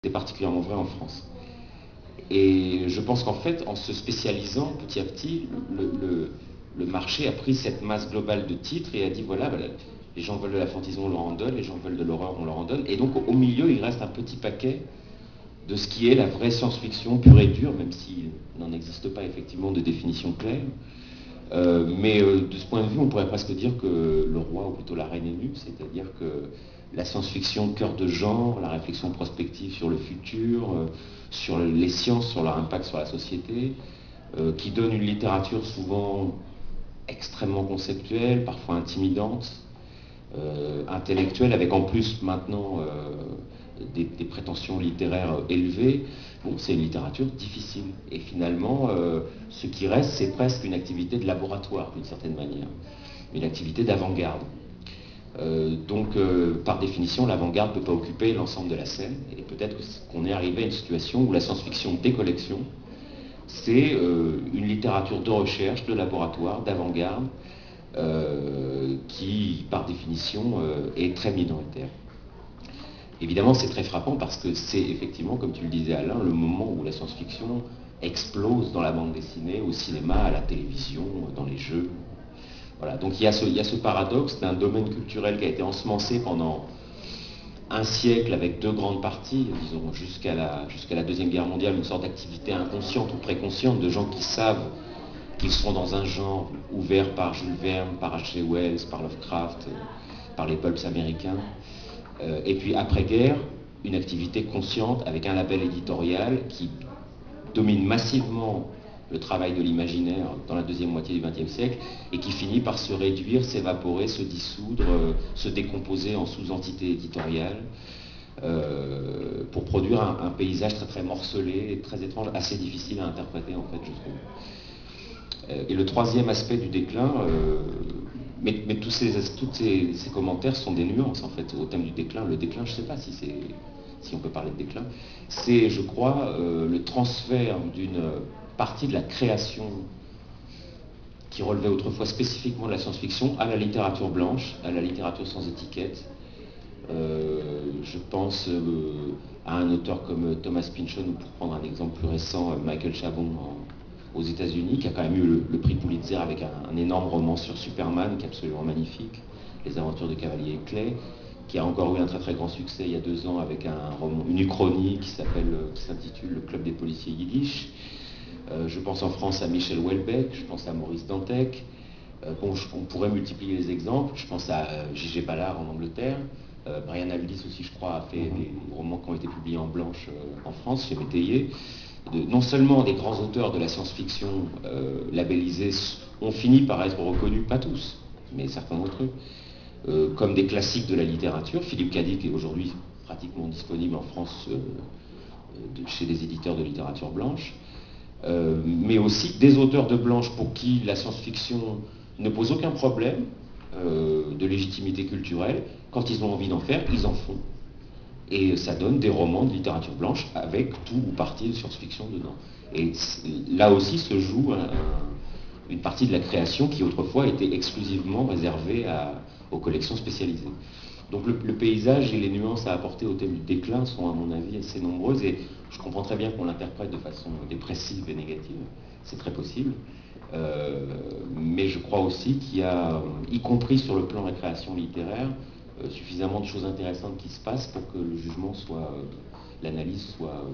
C'est particulièrement vrai en France. Et je pense qu'en fait, en se spécialisant petit à petit, le marché a pris cette masse globale de titres et a dit voilà, les gens veulent de la fantasy, on leur en donne, les gens veulent de l'horreur, on leur en donne. Et donc au milieu, il reste un petit paquet de ce qui est la vraie science-fiction pure et dure, même s'il n'en existe pas effectivement de définition claire. De ce point de vue, on pourrait presque dire que le roi, ou plutôt la reine est nue, c'est-à-dire que la science-fiction cœur de genre, la réflexion prospective sur le futur, sur les sciences, sur leur impact sur la société, qui donne une littérature souvent extrêmement conceptuelle, parfois intimidante, intellectuelle, avec en plus maintenant des prétentions littéraires élevées. Bon, c'est une littérature difficile. Et finalement, ce qui reste, c'est presque une activité de laboratoire, d'une certaine manière. Une activité d'avant-garde. Par définition, l'avant-garde ne peut pas occuper l'ensemble de la scène. Et peut-être qu'on est arrivé à une situation où la science-fiction des collections, c'est une littérature de recherche, de laboratoire, d'avant-garde, qui, par définition, est très minoritaire. Évidemment, c'est très frappant parce que c'est effectivement, comme tu le disais Alain, le moment où la science-fiction explose dans la bande dessinée, au cinéma, à la télévision, dans les jeux. Voilà. Donc il y a ce paradoxe d'un domaine culturel qui a été ensemencé pendant un siècle avec deux grandes parties, disons jusqu'à la Deuxième Guerre mondiale, une sorte d'activité inconsciente ou préconsciente de gens qui savent qu'ils sont dans un genre ouvert par Jules Verne, par H.G. Wells, par Lovecraft, par les pulps américains. Et puis après-guerre, une activité consciente avec un label éditorial qui domine massivement le travail de l'imaginaire dans la deuxième moitié du XXe siècle et qui finit par se réduire, s'évaporer, se dissoudre, se décomposer en sous-entités éditoriales pour produire un paysage très très morcelé, très étrange, assez difficile à interpréter en fait, je trouve. Et le troisième aspect du déclin, mais tous ces commentaires sont des nuances en fait au thème du déclin. Le déclin, je ne sais pas si on peut parler de déclin, c'est, je crois, le transfert d'une partie de la création qui relevait autrefois spécifiquement de la science-fiction à la littérature blanche, à la littérature sans étiquette. Je pense à un auteur comme Thomas Pynchon, ou pour prendre un exemple plus récent, Michael Chabon aux États-Unis, qui a quand même eu le prix Pulitzer avec un énorme roman sur Superman, qui est absolument magnifique, Les aventures de Cavalier Clay, qui a encore eu un très très grand succès il y a 2 ans avec une uchronie qui s'intitule Le Club des policiers yiddish. Je pense en France à Michel Houellebecq, je pense à Maurice Dantec. On pourrait multiplier les exemples. Je pense à J.G. Ballard en Angleterre. Brian Aldiss aussi, je crois, a fait des romans qui ont été publiés en blanche en France, chez Métayer. Non seulement des grands auteurs de la science-fiction labellisés ont fini par être reconnus, pas tous, mais certains d'entre eux, comme des classiques de la littérature. Philippe Cadic est aujourd'hui pratiquement disponible en France chez des éditeurs de littérature blanche. Mais aussi des auteurs de blanche pour qui la science-fiction ne pose aucun problème de légitimité culturelle. Quand ils ont envie d'en faire, ils en font. Et ça donne des romans de littérature blanche avec tout ou partie de science-fiction dedans. Et là aussi se joue une partie de la création qui autrefois était exclusivement réservée aux collections spécialisées. Donc le paysage et les nuances à apporter au thème du déclin sont à mon avis assez nombreuses et je comprends très bien qu'on l'interprète de façon dépressive et négative, c'est très possible. Mais je crois aussi qu'il y a, y compris sur le plan récréation littéraire, suffisamment de choses intéressantes qui se passent pour que le jugement soit, l'analyse soit